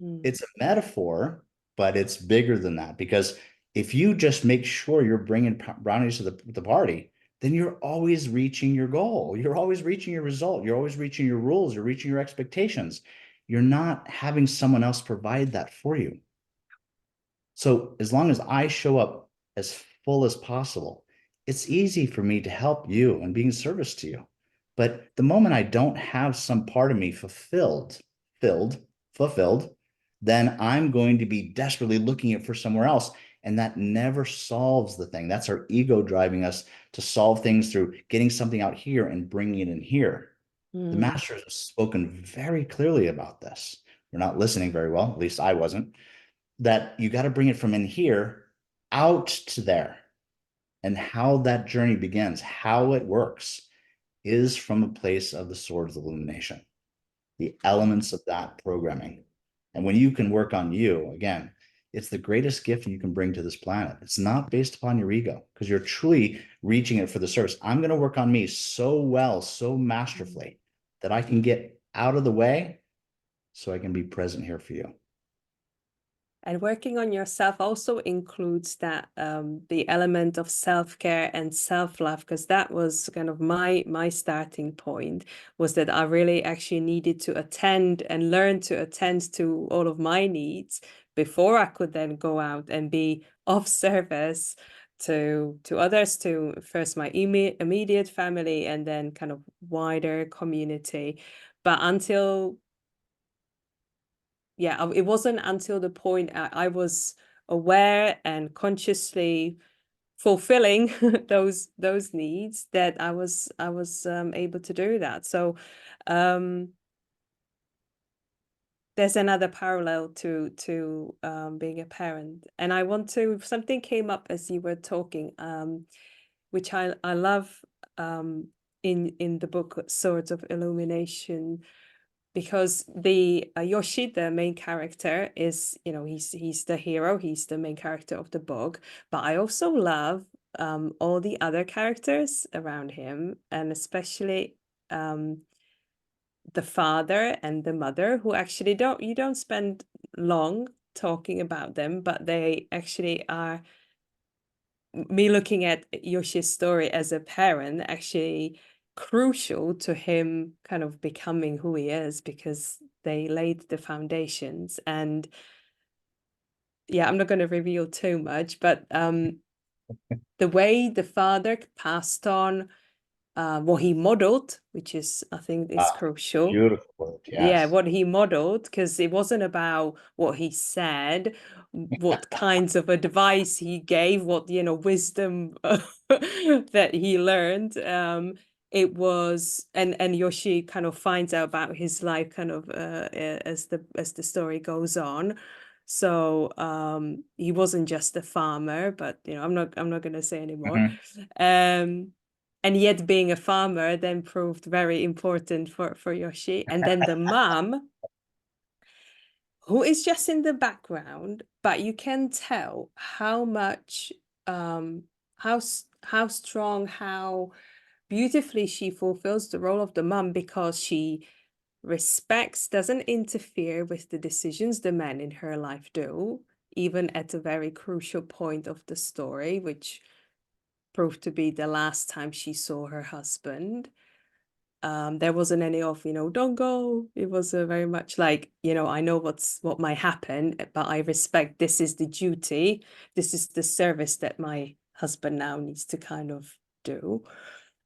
Mm. It's a metaphor, but it's bigger than that because if you just make sure you're bringing brownies to the party, then you're always reaching your goal. You're always reaching your result. You're always reaching your rules. You're reaching your expectations. You're not having someone else provide that for you. So as long as I show up as full as possible, it's easy for me to help you and be in service to you. But the moment I don't have some part of me fulfilled, then I'm going to be desperately looking for somewhere else. And that never solves the thing. That's our ego driving us to solve things through getting something out here and bringing it in here. The Mm. masters have spoken very clearly about this. We're not listening very well, at least I wasn't, that you got to bring it from in here out to there. And how that journey begins, how it works, is from a place of the Swords of Illumination, the elements of that programming. And when you can work on you, again, it's the greatest gift you can bring to this planet. It's not based upon your ego because you're truly reaching it for the service. I'm going to work on me so well, so masterfully that I can get out of the way so I can be present here for you. And working on yourself also includes that the element of self-care and self-love, because that was kind of my starting point, was that I really actually needed to attend and learn to attend to all of my needs before I could then go out and be of service to others, to first my immediate family and then kind of wider community. But until, yeah, it wasn't until the point I was aware and consciously fulfilling those needs that I was able to do that. So there's another parallel to being a parent. And I want to, something came up as you were talking, which I love in the book Swords of Illumination, because the Yoshi, the main character, is, you know, he's the hero, he's the main character of the book, but I also love all the other characters around him, and especially the father and the mother, who actually you don't spend long talking about them, but they actually are, me looking at Yoshi's story as a parent, actually crucial to him kind of becoming who he is, because they laid the foundations. And yeah, I'm not going to reveal too much, but the way the father passed on what he modeled, which is, I think, is crucial. Beautiful word, Yeah, yes. what he modeled, because it wasn't about what he said, what kinds of advice he gave, what, you know, wisdom that he learned. It was, and Yoshi kind of finds out about his life kind of as the story goes on. So he wasn't just a farmer, but you know, I'm not gonna say anymore. And yet being a farmer then proved very important for Yoshi. And then the mom, who is just in the background, but you can tell how much, how strong, how beautifully she fulfills the role of the mom, because she respects, doesn't interfere with the decisions the men in her life do, even at a very crucial point of the story, which proved to be the last time she saw her husband. There wasn't any of, you know, don't go. It was very much like, you know, I know what might happen, but I respect, this is the duty, this is the service that my husband now needs to kind of do.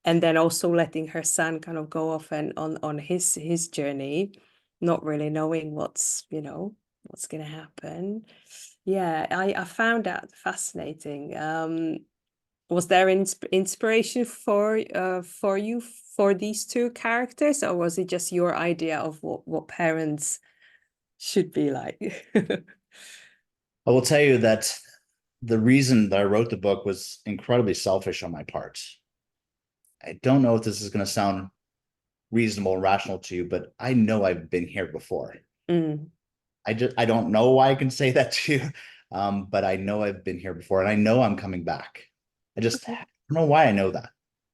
And then also letting her son kind of go off and on his journey, not really knowing what's, you know, what's gonna happen. Yeah, I found that fascinating. Was there an inspiration for you for these two characters, or was it just your idea of what parents should be like? I will tell you that the reason that I wrote the book was incredibly selfish on my part. I don't know if this is going to sound reasonable and rational to you, but I know I've been here before. Mm, I don't know why I can say that to you, but I know I've been here before, and I know I'm coming back. I just okay. don't know why I know that,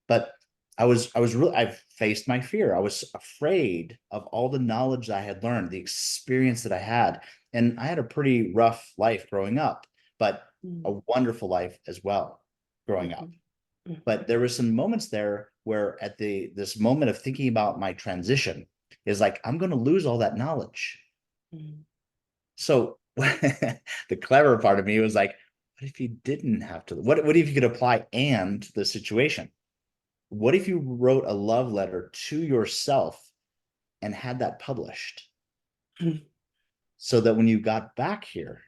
but I faced my fear. I was afraid of all the knowledge I had learned, the experience that I had, and I had a pretty rough life growing up, but Mm, a wonderful life as well growing up. mhm, mhm, But there were some moments there where at this moment of thinking about my transition is like, I'm going to lose all that knowledge. mm, So the clever part of me was like, what if you didn't have to? What if you could apply and the situation? What if you wrote a love letter to yourself and had that published mm, so that when you got back here,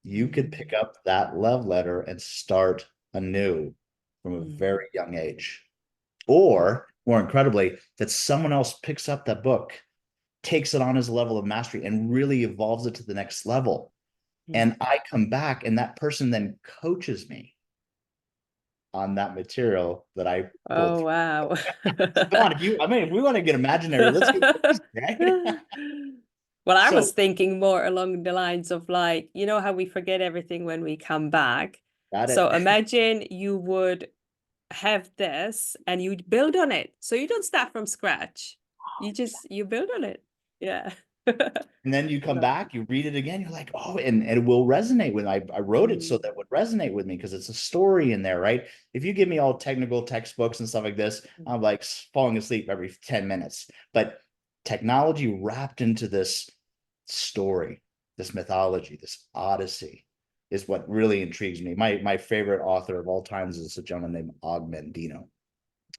you could mm, pick up that love letter and start anew from a mm, very young age? Or more incredibly, that someone else picks up that book, takes it on as a level of mastery, and really evolves it to the next level. mm. And I come back, and that person then coaches me on that material that I pulled Oh, through. wow. Come on, if we want to get imaginary, let's get crazy, right? Well, I was So thinking more along the lines of, like, you know how we forget everything when we come back. got So it. imagine you would have this and you'd build on it. So you don't start from scratch. You build on it. Yeah. And then you come Love back, you read it again, you're like, oh, and it will resonate with me. I wrote it so Mm, that it would resonate with me because it's a story in there, right? If you give me all technical textbooks and stuff like this, mm, I'm like falling asleep every 10 minutes. But technology wrapped into this story, this mythology, this odyssey, is what really intrigues me. My favorite author of all times is a gentleman named Og Mandino,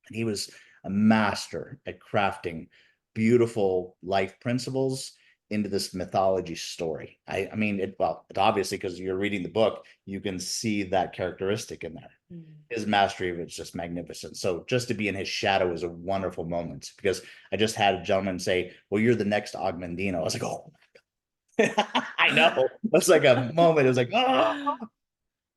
and he was a master at crafting beautiful life principles into this mythology story. I mean, it obviously, because you're reading the book, you can see that characteristic in there. His mastery of it's just magnificent. So just to be in his shadow is a wonderful moment, because I just had a gentleman say, well, you're the next Og Mandino. I was like, oh, I know. It's like a moment. It was like, oh.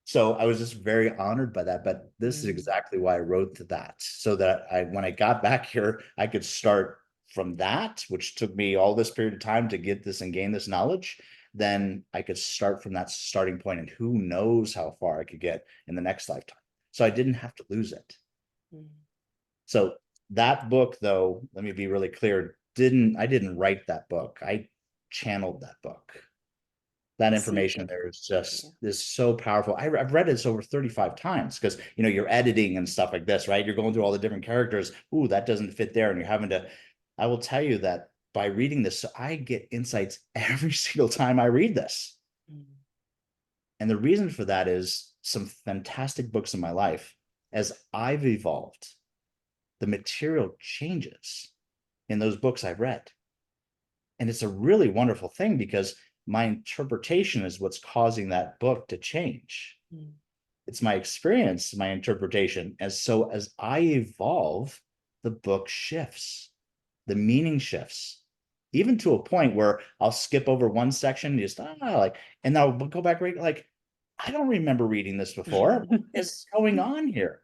So I was just very honored by that. But this is exactly why I wrote that, so that when I got back here, I could start from that, which took me all this period of time to get this and gain this knowledge. Then I could start from that starting point, and who knows how far I could get in the next lifetime. So I didn't have to lose it. So that book, though, let me be really clear, I didn't write that book. I channeled that book. That information there is so powerful. I've read it over 35 times, because you're editing and stuff like this, right? You're going through all the different characters. Ooh, that doesn't fit there, and you're having to. I will tell you that by reading this, I get insights every single time I read this. And the reason for that is some fantastic books in my life. As I've evolved, the material changes in those books I've read. And it's a really wonderful thing, because my interpretation is what's causing that book to change. It's my experience, my interpretation. So as I evolve, the book shifts, the meaning shifts, even to a point where I'll skip over one section and just and I'll go back like, I don't remember reading this before. What is going on here?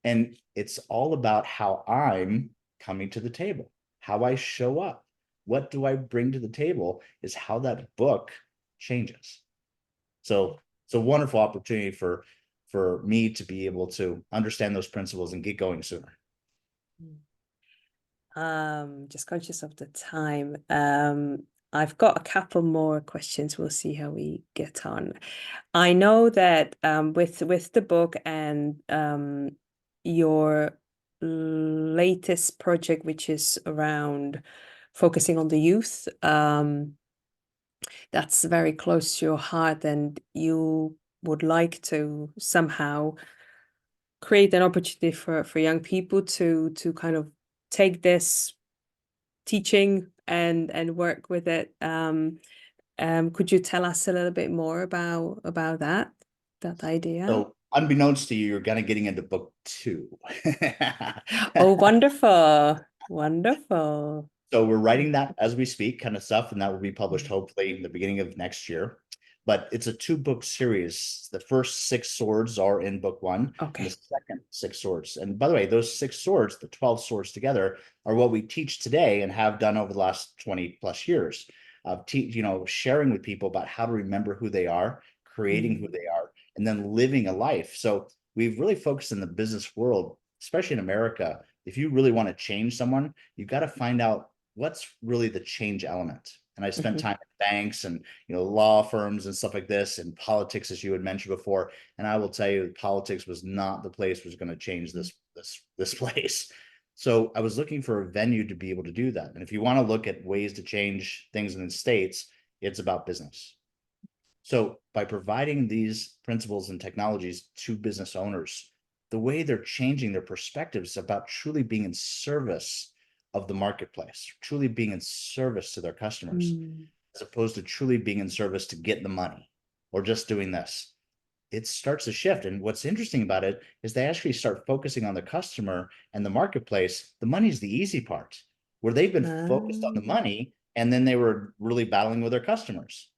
And it's all about how I'm coming to the table, how I show up. What do I bring to the table is how that book changes. So it's a wonderful opportunity for me to be able to understand those principles and get going sooner. Just conscious of the time. I've got a couple more questions. We'll see how we get on. I know that with the book and your latest project, which is around focusing on the youth, that's very close to your heart, and you would like to somehow create an opportunity for young people to kind of take this teaching and work with it. Could you tell us a little bit more about that idea? So unbeknownst to you, you're kind of getting into book 2. Oh, wonderful. Wonderful. So we're writing that as we speak, kind of stuff, and that will be published hopefully in the beginning of next year. But it's a 2-book series. The first 6 swords are in book 1, and the second 6 swords. And by the way, those 6 swords, the 12 swords together, are what we teach today and have done over the last 20 plus years of sharing with people about how to remember who they are, creating who they are, and then living a life. So we've really focused in the business world, especially in America. If you really want to change someone, you've got to find out what's really the change element. And I spent time at banks and law firms and stuff like this, and politics, as you had mentioned before. And I will tell you, politics was not the place that was going to change this place. So I was looking for a venue to be able to do that. And if you want to look at ways to change things in the States, it's about business. So by providing these principles and technologies to business owners, the way they're changing their perspectives about truly being in service of the marketplace, truly being in service to their customers, as opposed to truly being in service to get the money or just doing this. It starts to shift. And what's interesting about it is they actually start focusing on the customer and the marketplace. The money's the easy part, where they've been focused on the money, and then they were really battling with their customers.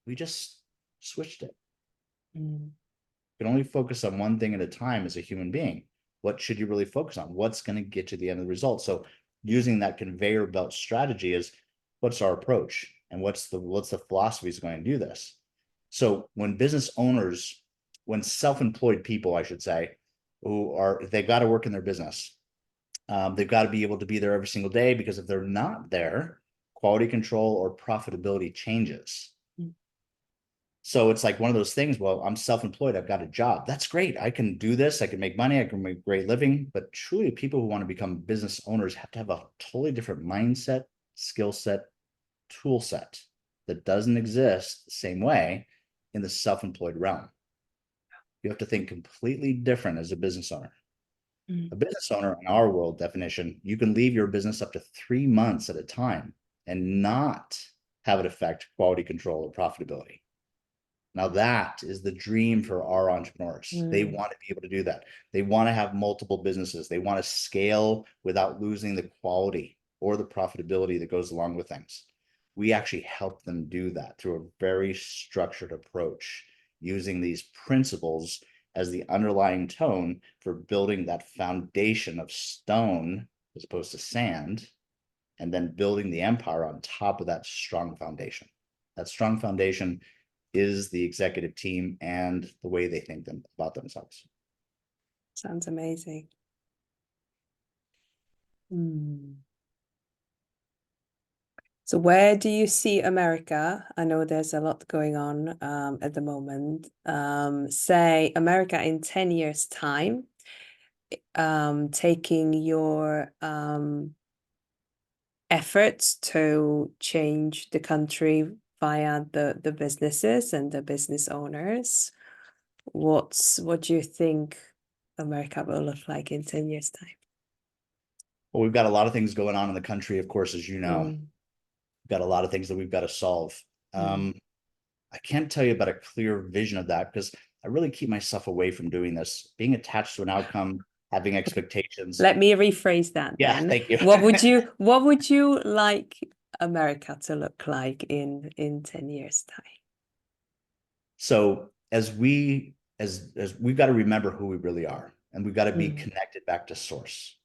We just switched it. You can only focus on one thing at a time as a human being. What should you really focus on? What's going to get you the end of the result? So using that conveyor belt strategy is, what's our approach, and what's the philosophy is going to do this. So when business owners, when self-employed people, I should say, they've got to work in their business. They've got to be able to be there every single day, because if they're not there, quality control or profitability changes. So it's like one of those things, well, I'm self-employed, I've got a job. That's great. I can do this. I can make money. I can make a great living. But truly, people who want to become business owners have to have a totally different mindset, skill set, tool set that doesn't exist the same way in the self-employed realm. You have to think completely different as a business owner. Mm. A business owner, in our world definition, you can leave your business up to 3 months at a time and not have it affect quality control or profitability. Now that is the dream for our entrepreneurs. They Mm. want to be able to do that. They want to have multiple businesses. They want to scale without losing the quality or the profitability that goes along with things. We actually help them do that through a very structured approach, using these principles as the underlying tone for building that foundation of stone as opposed to sand, and then building the empire on top of that strong foundation. That strong foundation is the executive team and the way they think about themselves. Sounds amazing. Mm. So where do you see America? I know there's a lot going on at the moment. Say America in 10 years' time, taking your efforts to change the country via the businesses and the business owners. What do you think America will look like in 10 years' time? Well, we've got a lot of things going on in the country, of course, as you know. Mm. We've got a lot of things that we've got to solve. Mm. I can't tell you about a clear vision of that because I really keep myself away from doing this, being attached to an outcome, having expectations. Let me rephrase that Yeah, then. thank you. What would you like America to look like in 10 years' time? So as we've got to remember who we really are, and we've got to be Mm. connected back to source.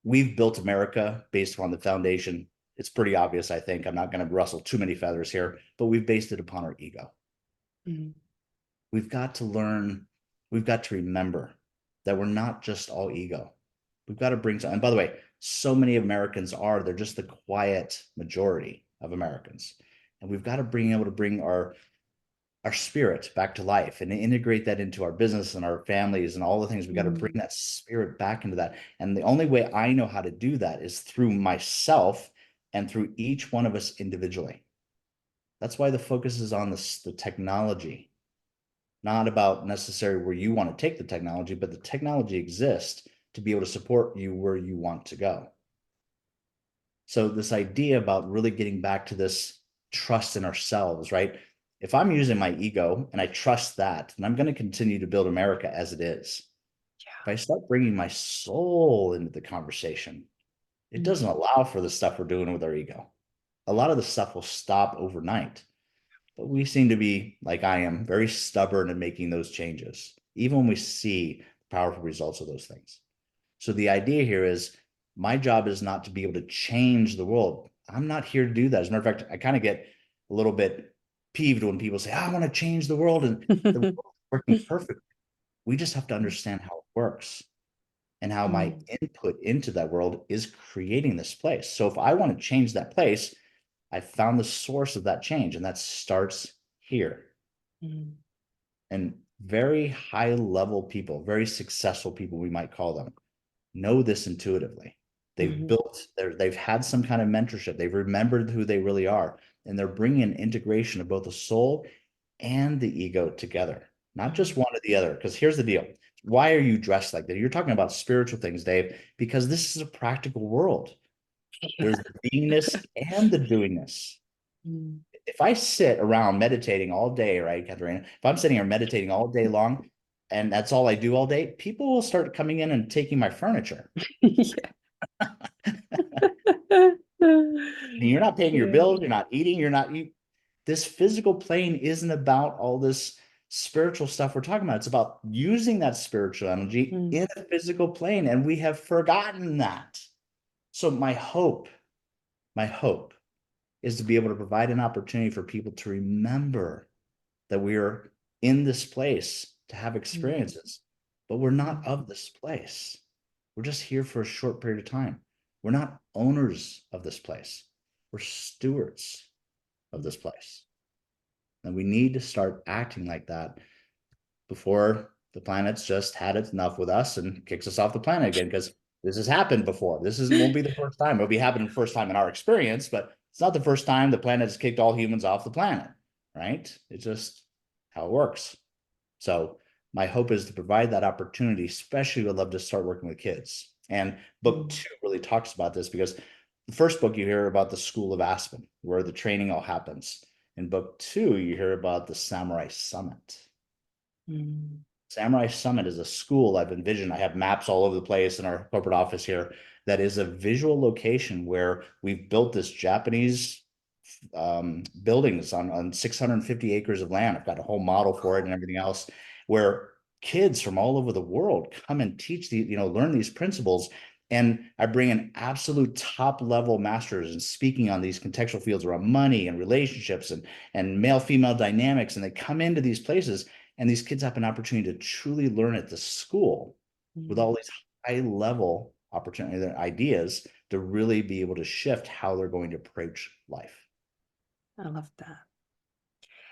We've built America based upon the foundation. It's pretty obvious, I think. I'm not going to rustle too many feathers here, but we've based it upon our ego. Mm. We've got to learn, we've got to remember that we're not just all ego. We've got to bring, and by the way, so many Americans they're just the quiet majority of Americans. And we've got to bring able to bring our spirit back to life and integrate that into our business and our families and all the things. We got to bring that spirit back into that. And the only way I know how to do that is through myself and through each one of us individually. That's why the focus is on the technology, not about necessarily where you want to take the technology, but the technology exists to be able to support you where you want to go. So this idea about really getting back to this trust in ourselves, right? If I'm using my ego and I trust that, then I'm going to continue to build America as it is. If I start bringing my soul into the conversation, it doesn't allow for the stuff we're doing with our ego. A lot of the stuff will stop overnight, but we seem to be, like I am, very stubborn in making those changes, even when we see the powerful results of those things. So the idea here is my job is not to be able to change the world. I'm not here to do that. As a matter of fact, I kind of get a little bit peeved when people say, I want to change the world, and the world is working perfectly. We just have to understand how it works and how my input into that world is creating this place. So if I want to change that place, I found the source of that change, and that starts here. And very high level people, very successful people, we might call them, know this intuitively. They've had some kind of mentorship. They've remembered who they really are, and they're bringing an integration of both the soul and the ego together, not just one or the other. Because here's the deal. Why are you dressed like that? You're talking about spiritual things, Dave, because this is a practical world. There's the beingness and the doingness. If I sit around meditating all day, right, Katharina? If I'm sitting here meditating all day long and that's all I do all day, people will start coming in and taking my furniture. Yeah. You're not paying your Yeah. bills, you're not eating, this physical plane isn't about all this spiritual stuff we're talking about. It's about using that spiritual energy in a physical plane, and we have forgotten that. So my hope is to be able to provide an opportunity for people to remember that we are in this place to have experiences, but we're not of this place. We're just here for a short period of time. We're not owners of this place. We're stewards of this place. And we need to start acting like that before the planet's just had enough with us and kicks us off the planet again, because this has happened before. Won't be the first time. It'll be happening the first time in our experience, but it's not the first time the planet has kicked all humans off the planet, right? It's just how it works. So my hope is to provide that opportunity, especially would love to start working with kids. And book 2 really talks about this, because the first book you hear about the School of Aspen, where the training all happens. In book 2, you hear about the Samurai Summit. Samurai Summit is a school I've envisioned. I have maps all over the place in our corporate office here. That is a visual location where we've built this Japanese buildings on 650 acres of land. I've got a whole model for it and everything else, where kids from all over the world come and teach learn these principles. And I bring in absolute top level masters and speaking on these contextual fields around money and relationships and male female dynamics. And they come into these places, and these kids have an opportunity to truly learn at the school with all these high level opportunity ideas to really be able to shift how they're going to approach life. I love that.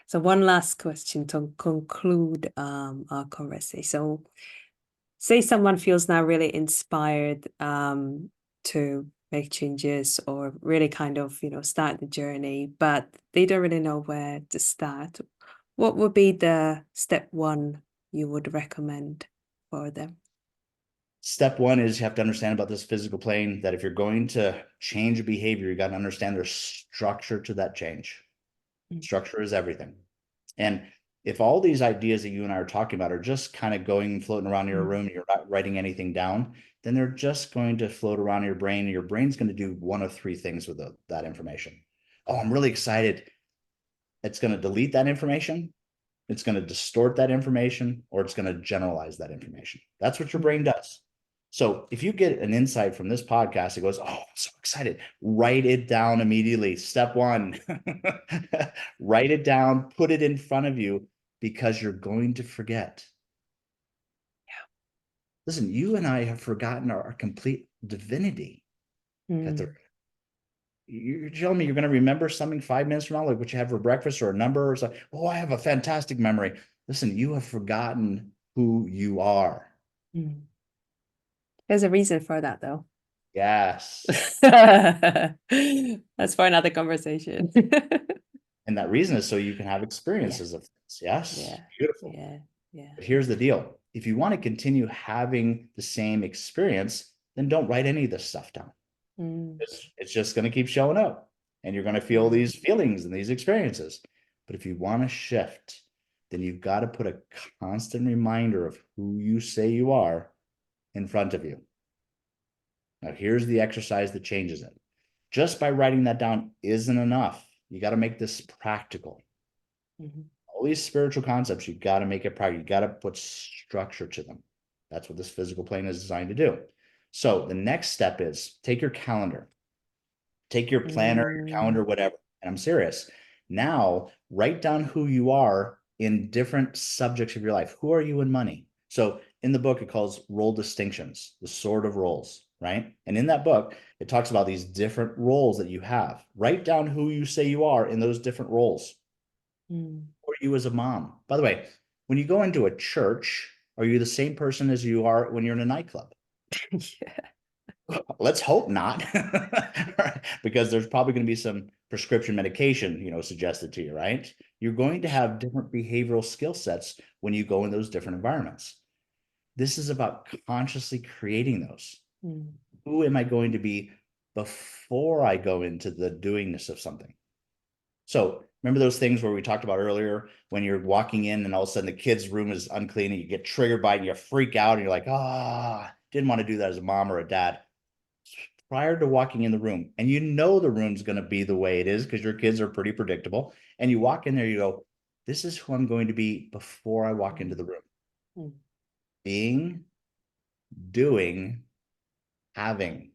So one last question to conclude our conversation. So say someone feels now really inspired to make changes or really kind of, start the journey, but they don't really know where to start. What would be the step one you would recommend for them? Step one is you have to understand about this physical plane, that if you're going to change a behavior, you got to understand there's structure to that change. Structure is everything. And if all these ideas that you and I are talking about are just kind of going floating around your room, you're not writing anything down, then they're just going to float around your brain, and your brain's going to do one of three things with that information. Oh, I'm really excited. It's going to delete that information, it's going to distort that information, or it's going to generalize that information. That's what your brain does. So if you get an insight from this podcast, it goes, oh, I'm so excited. Write it down immediately. Step one, write it down, put it in front of you, because you're going to forget. Yeah. Listen, you and I have forgotten our complete divinity. You're telling me you're going to remember something 5 minutes from now, like what you had for breakfast, or a number, or something. Oh, I have a fantastic memory. Listen, you have forgotten who you are. There's a reason for that, though. Yes. That's for another conversation. And that reason is so you can have experiences of things. Yes. Yeah. Beautiful. Yeah. But here's the deal. If you want to continue having the same experience, then don't write any of this stuff down. It's just going to keep showing up, and you're going to feel these feelings and these experiences. But if you want to shift, then you've got to put a constant reminder of who you say you are in front of you. Now, here's the exercise that changes it. Just by writing that down isn't enough. You got to make this practical. All these spiritual concepts, you got to make it practical. You got to put structure to them. That's what this physical plane is designed to do. So the next step is take your calendar, take your planner, your calendar, whatever. And I'm serious. Now, write down who you are in different subjects of your life. Who are you in money? So in the book, it calls role distinctions, the Sword of Roles, right? And in that book, it talks about these different roles that you have. Write down who you say you are in those different roles. Or you as a mom. By the way, when you go into a church, are you the same person as you are when you're in a nightclub? Yeah. Let's hope not. Because there's probably going to be some prescription medication, suggested to you, right? You're going to have different behavioral skill sets when you go in those different environments. This is about consciously creating those. Who am I going to be before I go into the doingness of something? So remember those things where we talked about earlier, when you're walking in and all of a sudden the kid's room is unclean and you get triggered by it and you freak out and you're like, didn't want to do that as a mom or a dad. Prior to walking in the room, and the room's going to be the way it is because your kids are pretty predictable, and you walk in there, you go, this is who I'm going to be before I walk into the room. Being, doing, having.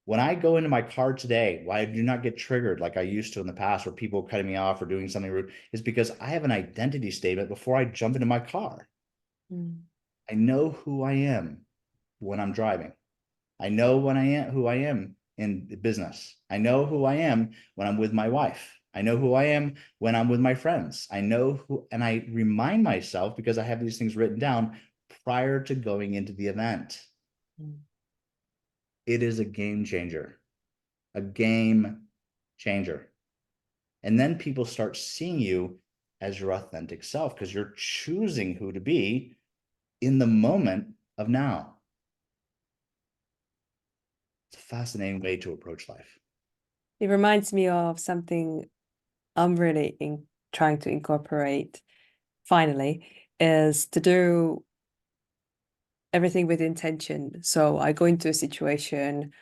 When I go into my car today, why I do not get triggered like I used to in the past, where people cutting me off or doing something rude, is because I have an identity statement before I jump into my car. I know who I am when I'm driving. I know who I am in business. I know who I am when I'm with my wife. I know who I am when I'm with my friends. I know who, and I remind myself, because I have these things written down prior to going into the event. It is a game changer. A game changer. And then people start seeing you as your authentic self because you're choosing who to be in the moment of now. It's a fascinating way to approach life. It reminds me of something I'm really trying to incorporate finally, is to do everything with intention. So I go into a situation,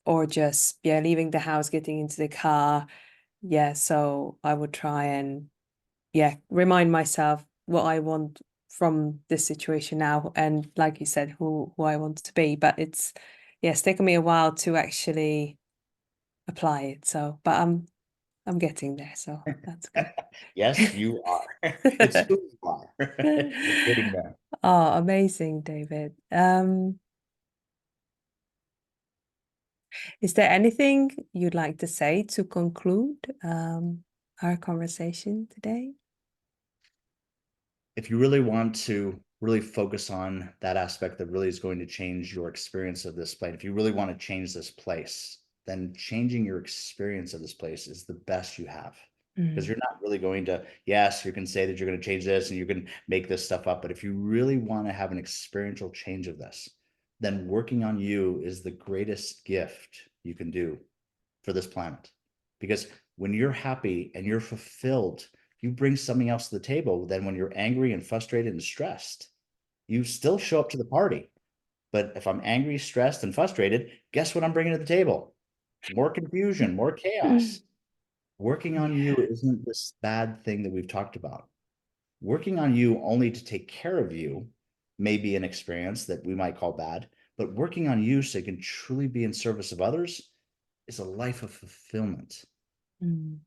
or just leaving the house, getting into the car. So I would try and remind myself what I want from this situation now, and like you said, who I want to be. But it's taken me a while to actually apply it. So, but I'm getting there, so that's good. Yes, you are. It's who you are. You're getting there. Oh, amazing, David. Is there anything you'd like to say to conclude our conversation today? If you really want to really focus on that aspect that really is going to change your experience of this place, if you really want to change this place, then changing your experience of this place is the best you have. Because you're not really going to, yes, you can say that you're going to change this and you can make this stuff up. But if you really want to have an experiential change of this, then working on you is the greatest gift you can do for this planet. Because when you're happy and you're fulfilled, you bring something else to the table. Then when you're angry and frustrated and stressed, you still show up to the party. But if I'm angry, stressed, and frustrated, guess what I'm bringing to the table? More confusion, more chaos. Working on you Yeah. isn't this bad thing that we've talked about. Working on you only to take care of you may be an experience that we might call bad, but working on you so you can truly be in service of others is a life of fulfillment. Mm.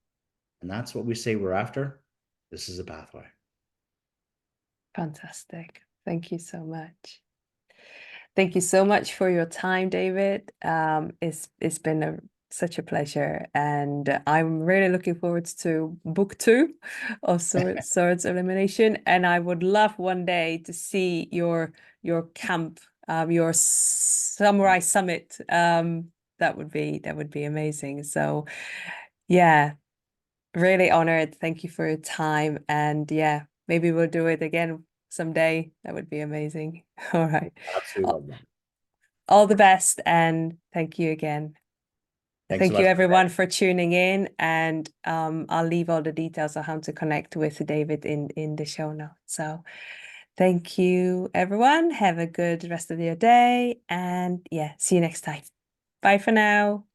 And that's what we say we're after. This is a pathway. Fantastic. Thank you so much. Thank you so much for your time, David. It's been such a pleasure, and I'm really looking forward to book 2 of Swords of Illumination. And I would love one day to see your camp, your samurai summit. That would be amazing. So yeah, really honored. Thank you for your time, and maybe we'll do it again someday. That would be amazing. All right. Absolutely love that. All the best, and thank you again. Thanks so Thank you much. everyone for tuning in, and I'll leave all the details on how to connect with David in the show notes. So thank you everyone. Have a good rest of your day, and see you next time. Bye for now.